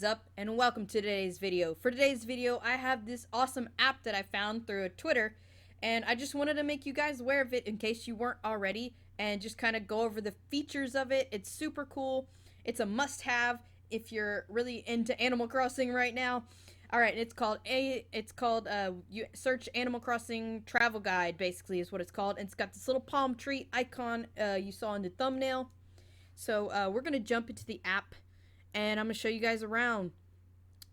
is up and welcome to today's video. For today's video, I have this awesome app that I found through Twitter, and I just wanted to make you guys aware of it in case you weren't already, and just kind of go over the features of it. It's super cool. It's a must-have if you're really into Animal Crossing right now. Alright, you search Animal Crossing Travel Guide, basically is what it's called, and it's got this little palm tree icon you saw in the thumbnail. So we're going to jump into the app, and I'm going to show you guys around.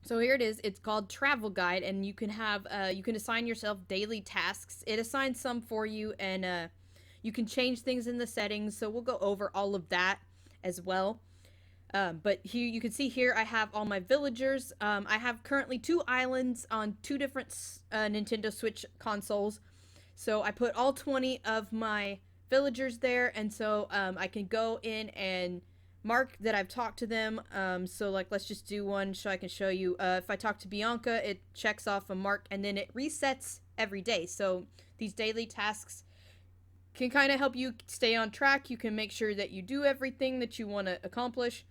So here it is. It's called Travel Guide, and you can assign yourself daily tasks. It assigns some for you, and you can change things in the settings, so we'll go over all of that as well. But here you can see here I have all my villagers. I have currently 2 islands on 2 different Nintendo Switch consoles. So I put all 20 of my villagers there, and so I can go in and mark that I've talked to them. So like, let's just do one so I can show you. If I talk to Bianca, it checks off a mark, and then it resets every day. So these daily tasks can kind of help you stay on track. You can make sure that you do everything that you want to accomplish.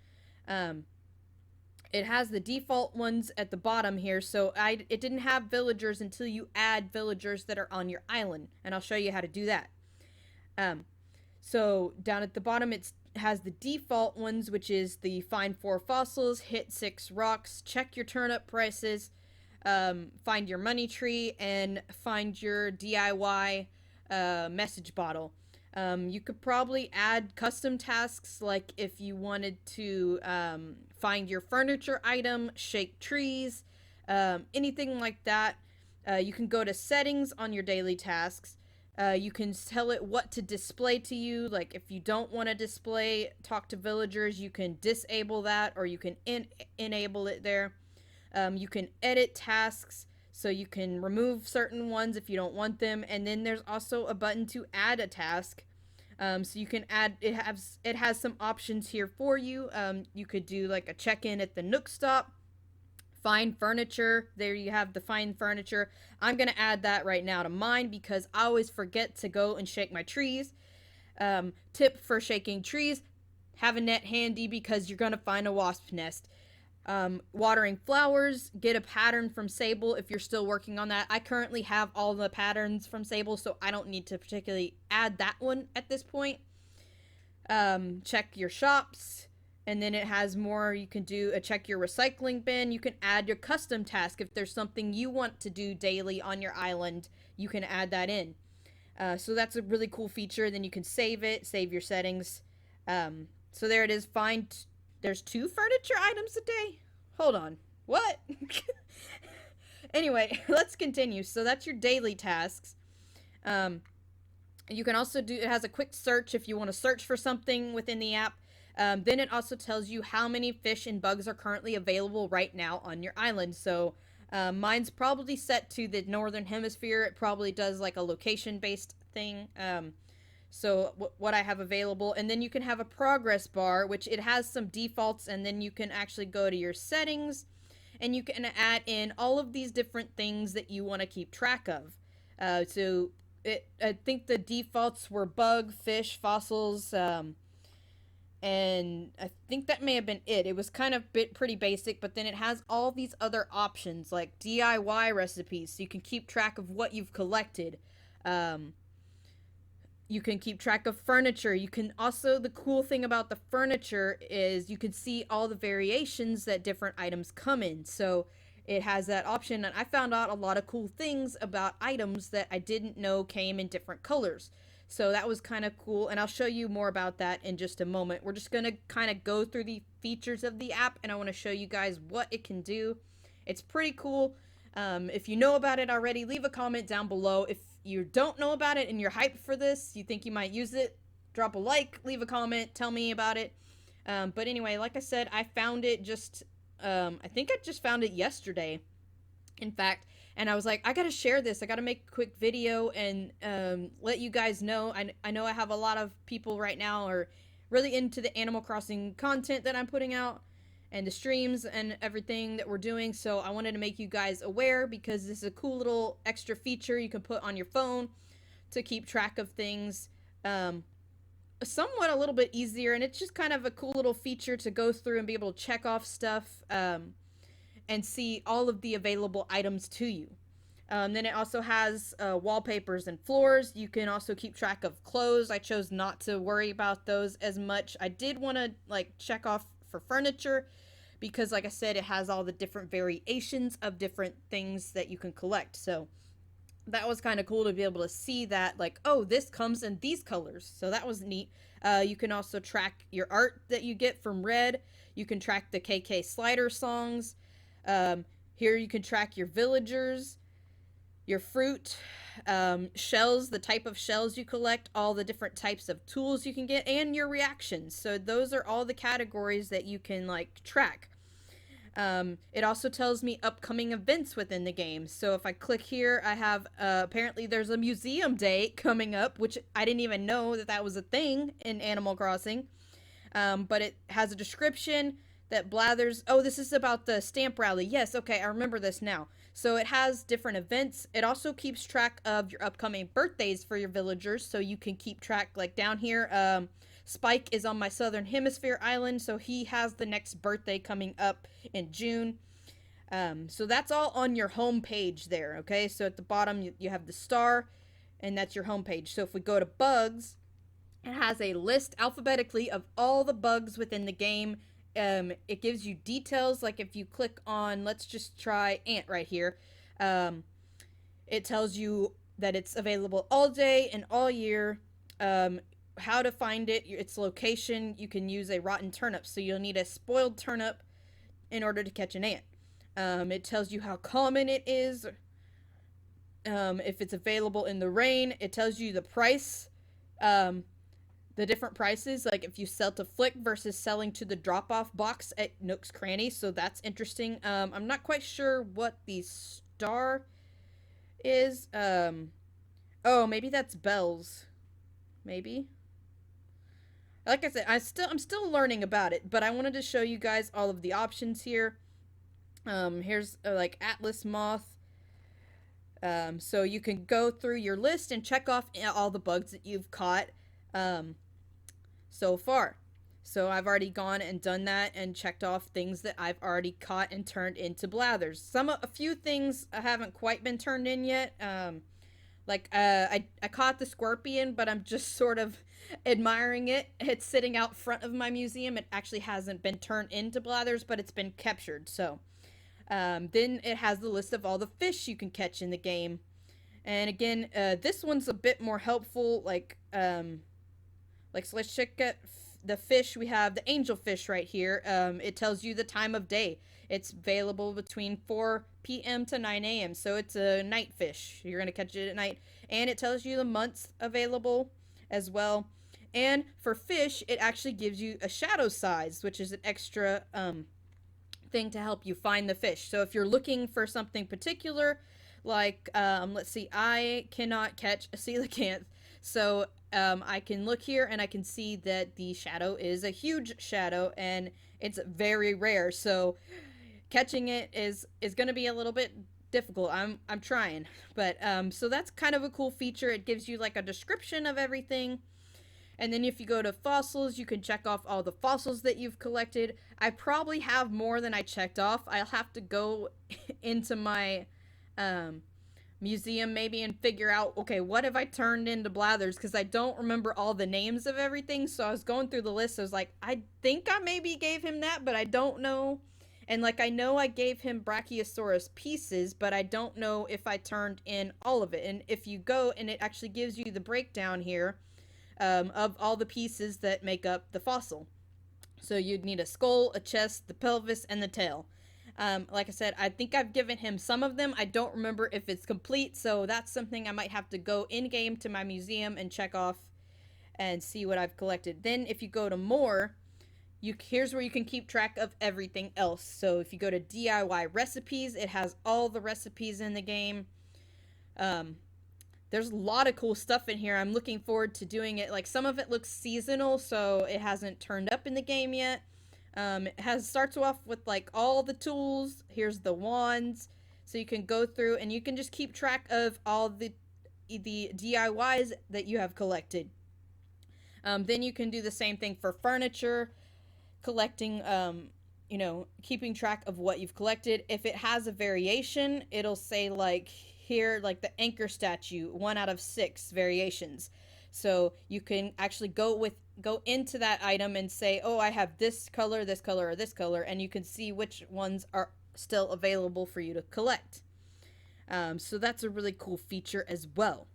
It has the default ones at the bottom here, so it didn't have villagers until you add villagers that are on your island, and I'll show you how to do that. So down at the bottom it has the default ones, which is the find 4 fossils, hit 6 rocks, check your turnip prices, find your money tree, and find your DIY message bottle. You could probably add custom tasks, like if you wanted to find your furniture item, shake trees, anything like that. You can go to settings on your daily tasks. You can tell it what to display to you. Like if you don't want to display talk to villagers, you can disable that, or you can enable it there. You can edit tasks, so you can remove certain ones if you don't want them. And then there's also a button to add a task. So you can add, it has some options here for you. You could do like a check-in at the Nook stop, find furniture. There you have the find furniture. I'm going to add that right now to mine because I always forget to go and shake my trees. Tip for shaking trees: have a net handy because you're going to find a wasp nest. Watering flowers, get a pattern from Sable if you're still working on that. I currently have all the patterns from Sable, so I don't need to particularly add that one at this point. Check your shops, and then it has more you can do. Check your recycling bin. You can add your custom task. If there's something you want to do daily on your island, you can add that in. So that's a really cool feature. Then you can save it, save your settings. So there it is. There's 2 furniture items a day? Hold on. What? Anyway, let's continue. So that's your daily tasks. You can also it has a quick search if you want to search for something within the app. Then it also tells you how many fish and bugs are currently available right now on your island. So mine's probably set to the northern hemisphere. It probably does like a location-based thing. So what I have available, and then you can have a progress bar, which it has some defaults, and then you can actually go to your settings, and you can add in all of these different things that you want to keep track of. I think the defaults were bug, fish, fossils, and I think that may have been it. It was kind of pretty basic, but then it has all these other options like DIY recipes, so you can keep track of what you've collected. You can keep track of furniture. You can also, the cool thing about the furniture is you can see all the variations that different items come in. So it has that option, and I found out a lot of cool things about items that I didn't know came in different colors. So that was kind of cool, and I'll show you more about that in just a moment. We're just going to kind of go through the features of the app, and I want to show you guys what it can do. It's pretty cool. If you know about it already, leave a comment down below. If you don't know about it and you're hyped for this, you think you might use it, drop a like, leave a comment, tell me about it. But anyway, like I said, I found it I think I just found it yesterday, in fact, and I was like, I gotta share this. I gotta make a quick video and let you guys know. I know I have a lot of people right now are really into the Animal Crossing content that I'm putting out, and the streams and everything that we're doing, so I wanted to make you guys aware because this is a cool little extra feature you can put on your phone to keep track of things. somewhat a little bit easier, and it's just kind of a cool little feature to go through and be able to check off stuff. and see all of the available items to you. Then it also has wallpapers and floors. You can also keep track of clothes. I chose not to worry about those as much. I did want to like check off for furniture because, like I said, it has all the different variations of different things that you can collect. So that was kind of cool to be able to see that, like, oh, this comes in these colors. So that was neat. You can also track your art that you get from Red. You can track the KK Slider songs. Here you can track your villagers, your fruit, shells, the type of shells you collect, all the different types of tools you can get, and your reactions. So those are all the categories that you can like track. It also tells me upcoming events within the game. So if I click here, I have apparently there's a museum day coming up, which I didn't even know that that was a thing in Animal Crossing. But it has a description that blathers. Oh, this is about the stamp rally. Yes, okay, I remember this now. So it has different events. It also keeps track of your upcoming birthdays for your villagers, so you can keep track. Like down here, Spike is on my southern hemisphere island, so he has the next birthday coming up in June. So that's all on your home page there, okay? So at the bottom, you have the star, and that's your home page. So if we go to bugs, it has a list alphabetically of all the bugs within the game. It gives you details, like if you click on, let's just try ant right here. It tells you that it's available all day and all year. How to find it, its location. You can use a rotten turnip, so you'll need a spoiled turnip in order to catch an ant. It tells you how common it is. If it's available in the rain, it tells you the price. The different prices, like if you sell to Flick versus selling to the drop-off box at Nook's Cranny, so that's interesting. I'm not quite sure what the star is. Oh, maybe that's bells. Maybe. Like I said, I'm still learning about it, but I wanted to show you guys all of the options here. Here's like Atlas Moth. So you can go through your list and check off all the bugs that you've caught so far. So I've already gone and done that and checked off things that I've already caught and turned into blathers. A few things haven't quite been turned in yet. I caught the scorpion, but I'm just sort of admiring it. It's sitting out front of my museum. It actually hasn't been turned into blathers, but it's been captured. So then it has the list of all the fish you can catch in the game. And again, this one's a bit more helpful. So let's check at the fish. We have the angelfish right here. It tells you the time of day. It's available between 4 p.m. to 9 a.m. So it's a night fish. You're going to catch it at night. And it tells you the months available as well. And for fish, it actually gives you a shadow size, which is an extra thing to help you find the fish. So if you're looking for something particular, like, let's see, I cannot catch a coelacanth. So I can look here and I can see that the shadow is a huge shadow and it's very rare. So catching it is going to be a little bit difficult. I'm trying, but so that's kind of a cool feature. It gives you like a description of everything. And then if you go to fossils, you can check off all the fossils that you've collected. I probably have more than I checked off. I'll have to go into my museum maybe and figure out, okay, what have I turned into blathers? Because I don't remember all the names of everything. So I was going through the list. I was like, I think I maybe gave him that, but I don't know. And like, I know I gave him Brachiosaurus pieces, but I don't know if I turned in all of it. And if you go, and it actually gives you the breakdown here of all the pieces that make up the fossil. So you'd need a skull, a chest, the pelvis, and the tail. Like I said, I think I've given him some of them. I don't remember if it's complete, so that's something I might have to go in-game to my museum and check off and see what I've collected. Then if you go to more, here's where you can keep track of everything else. So if you go to DIY recipes, it has all the recipes in the game. There's a lot of cool stuff in here. I'm looking forward to doing it. Like, some of it looks seasonal, so it hasn't turned up in the game yet. It starts off with like all the tools. Here's the wands, so you can go through and you can just keep track of all the DIYs that you have collected. Then you can do the same thing for furniture, collecting keeping track of what you've collected. If it has a variation, it'll say like here, like the anchor statue, 1 out of 6 variations. So you can actually go into that item and say, oh, I have this color, or this color, and you can see which ones are still available for you to collect. So that's a really cool feature as well.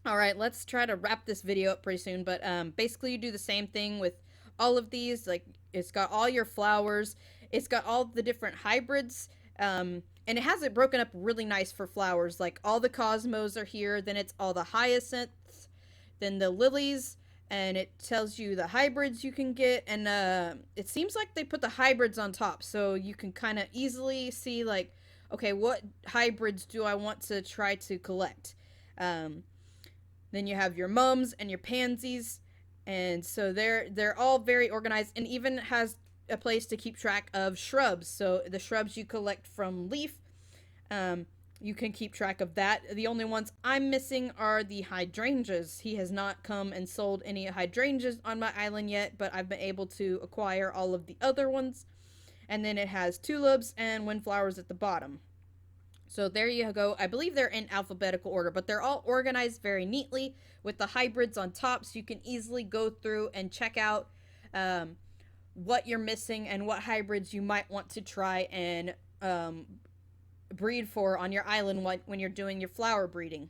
All right, let's try to wrap this video up pretty soon, but basically you do the same thing with all of these. Like, it's got all your flowers, it's got all the different hybrids, and it has it broken up really nice for flowers. Like, all the cosmos are here, then it's all the hyacinths, then the lilies, and it tells you the hybrids you can get, and it seems like they put the hybrids on top, so you can kind of easily see, like, okay, what hybrids do I want to try to collect? Then you have your mums and your pansies, and so they're all very organized, and even has a place to keep track of shrubs. So the shrubs you collect from Leaf, you can keep track of that. The only ones I'm missing are the hydrangeas. He has not come and sold any hydrangeas on my island yet, but I've been able to acquire all of the other ones. And then it has tulips and windflowers at the bottom. So there you go. I believe they're in alphabetical order, but they're all organized very neatly with the hybrids on top, so you can easily go through and check out what you're missing and what hybrids you might want to try and breed for on your island when you're doing your flower breeding.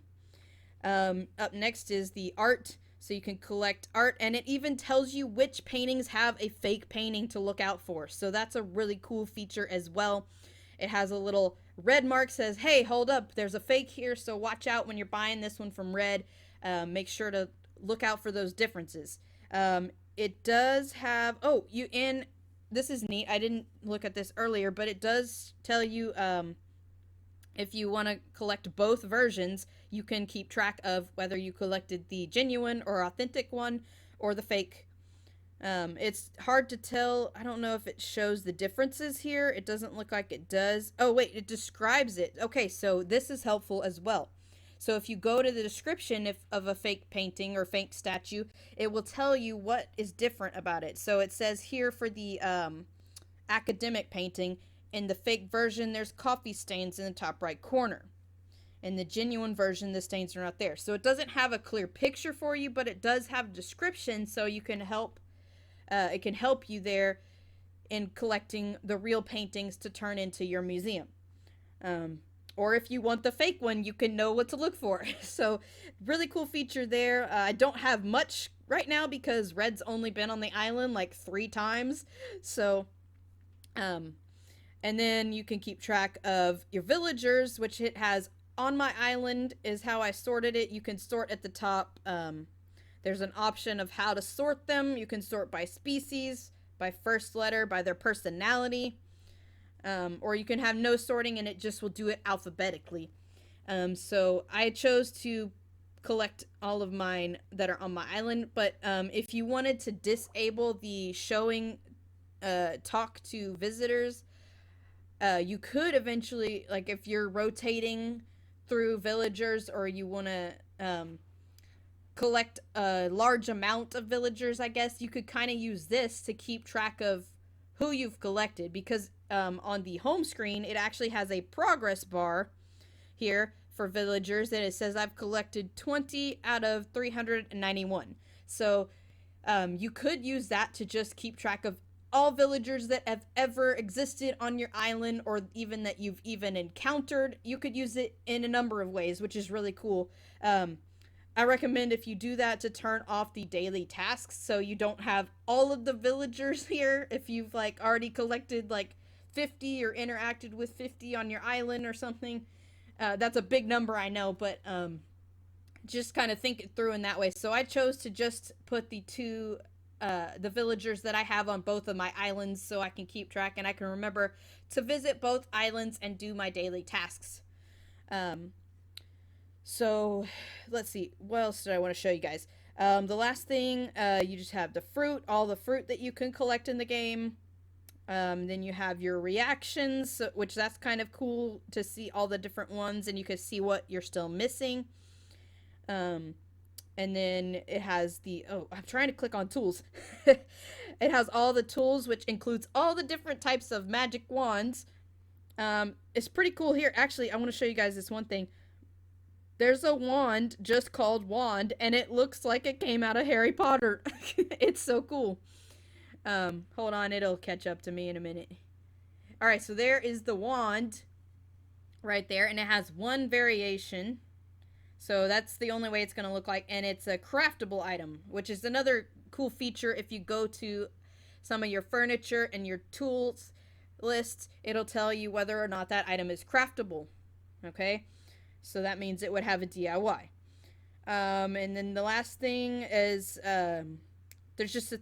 Up next is the art. So you can collect art, and it even tells you which paintings have a fake painting to look out for. So that's a really cool feature as well. It has a little red mark, says, hey, hold up, there's a fake here, so watch out when you're buying this one from Red. Make sure to look out for those differences. It does have, this is neat, I didn't look at this earlier, but it does tell you if you want to collect both versions, you can keep track of whether you collected the genuine or authentic one or the fake. It's hard to tell. I don't know if it shows the differences here. It doesn't look like it does. Oh, wait, it describes it. Okay, so this is helpful as well. So if you go to the description of a fake painting or fake statue, it will tell you what is different about it. So it says here for the academic painting, in the fake version, there's coffee stains in the top right corner. In the genuine version, the stains are not there. So it doesn't have a clear picture for you, but it does have a description, so you can help. It can help you there in collecting the real paintings to turn into your museum. Or if you want the fake one, you can know what to look for. So really cool feature there. I don't have much right now because Red's only been on the island like 3 times. So, and then you can keep track of your villagers, which it has on my island is how I sorted it. You can sort at the top. There's an option of how to sort them. You can sort by species, by first letter, by their personality. Or you can have no sorting and it just will do it alphabetically. So I chose to collect all of mine that are on my island. But if you wanted to disable the showing talk to visitors, you could eventually, like if you're rotating through villagers or you want to collect a large amount of villagers, I guess you could kind of use this to keep track of who you've collected, because on the home screen it actually has a progress bar here for villagers and it says I've collected 20 out of 391. So you could use that to just keep track of all villagers that have ever existed on your island, or even that you've even encountered. You could use it in a number of ways, which is really cool. I recommend if you do that to turn off the daily tasks so you don't have all of the villagers here. If you've like already collected like 50 or interacted with 50 on your island or something, that's a big number, I know, but just kind of think it through in that way. So I chose to just put the villagers that I have on both of my islands so I can keep track and I can remember to visit both islands and do my daily tasks. So let's see, what else did I want to show you guys? The last thing, you just have the fruit, all the fruit that you can collect in the game. Then you have your reactions, which that's kind of cool to see all the different ones and you can see what you're still missing. And then it has the, oh, I'm trying to click on tools. It has all the tools, which includes all the different types of magic wands. It's pretty cool here. Actually, I want to show you guys this one thing. There's a wand just called wand, and it looks like it came out of Harry Potter. It's so cool. Hold on, it'll catch up to me in a minute. All right, so there is the wand right there, and it has one variation. So that's the only way it's going to look like, and it's a craftable item, which is another cool feature. If you go to some of your furniture and your tools lists, it'll tell you whether or not that item is craftable. Okay, so that means it would have a DIY. And then the last thing is there's just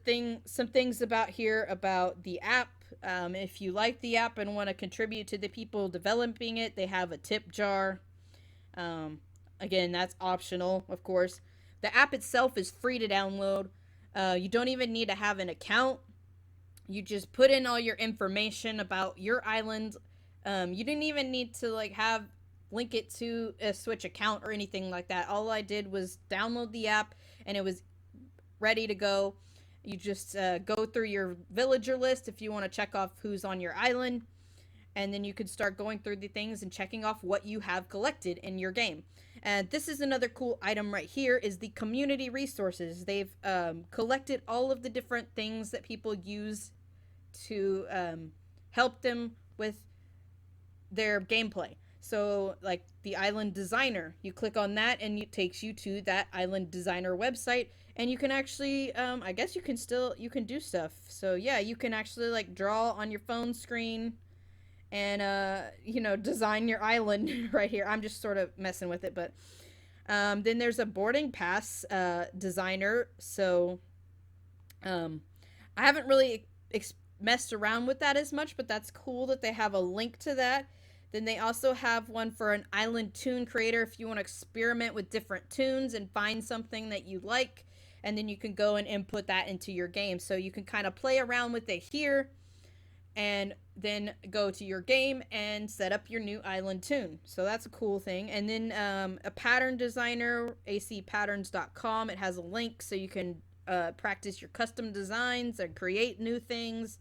some things about here about the app. If you like the app and want to contribute to the people developing it, they have a tip jar. Again, that's optional, of course. The app itself is free to download. You don't even need to have an account. You just put in all your information about your island. You didn't even need to link it to a Switch account or anything like that. All I did was download the app, and it was ready to go. You just go through your villager list if you want to check off who's on your island, and then you can start going through the things and checking off what you have collected in your game. And this is another cool item right here, is the community resources. They've collected all of the different things that people use to help them with their gameplay. So like the island designer, you click on that and it takes you to that island designer website, and you can actually I guess you can do stuff. So yeah, you can actually like draw on your phone screen and design your island right here. I'm just sort of messing with it, but then there's a boarding pass designer. So I haven't really messed around with that as much, but that's cool that they have a link to that. Then they also have one for an island tune creator if you want to experiment with different tunes and find something that you like, and then you can go and input that into your game. So you can kind of play around with it here and then go to your game and set up your new island tune. So that's a cool thing. And then a pattern designer, acpatterns.com. It has a link so you can practice your custom designs and create new things.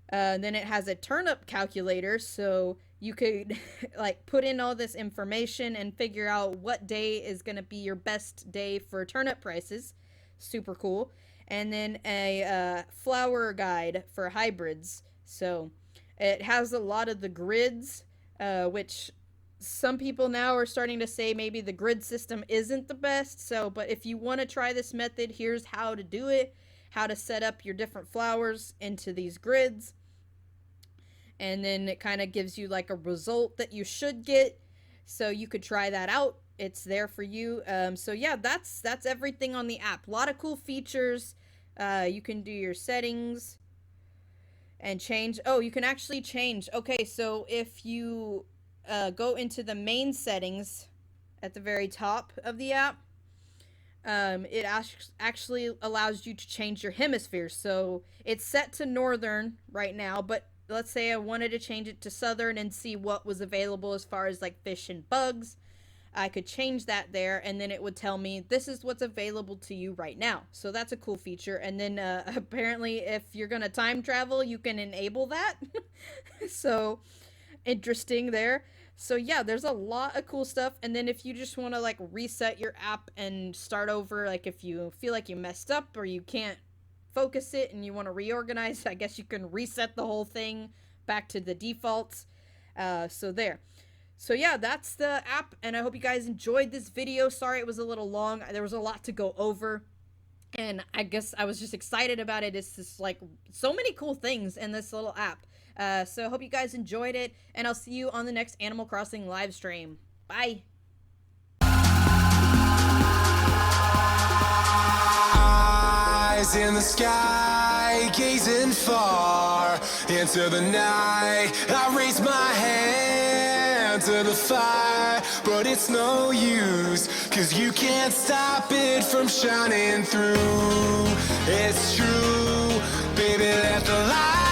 Then it has a turnip calculator, so you could like put in all this information and figure out what day is going to be your best day for turnip prices. Super cool. And then a flower guide for hybrids. So it has a lot of the grids, which some people now are starting to say maybe the grid system isn't the best. So, but if you want to try this method, here's how to do it, how to set up your different flowers into these grids. And then it kind of gives you like a result that you should get. So you could try that out. It's there for you. So yeah, that's everything on the app. A lot of cool features. You can do your settings and change. Oh, you can actually change. Okay, so if you go into the main settings at the very top of the app, it actually allows you to change your hemisphere. So it's set to northern right now, but let's say I wanted to change it to southern and see what was available as far as like fish and bugs. I could change that there, and then it would tell me this is what's available to you right now. So that's a cool feature. And then apparently if you're gonna time travel, you can enable that. So interesting there. So yeah, there's a lot of cool stuff. And then if you just want to like reset your app and start over, like if you feel like you messed up or you can't focus it and you want to reorganize, I guess you can reset the whole thing back to the defaults. So there. So yeah, that's the app, and I hope you guys enjoyed this video. Sorry it was a little long. There was a lot to go over, and I guess I was just excited about it. It's just like so many cool things in this little app. So I hope you guys enjoyed it, and I'll see you on the next Animal Crossing live stream. Bye! Eyes in the sky, gazing far into the night. I raise my hand to the fire, but it's no use, 'cause you can't stop it from shining through. It's true, baby, let the light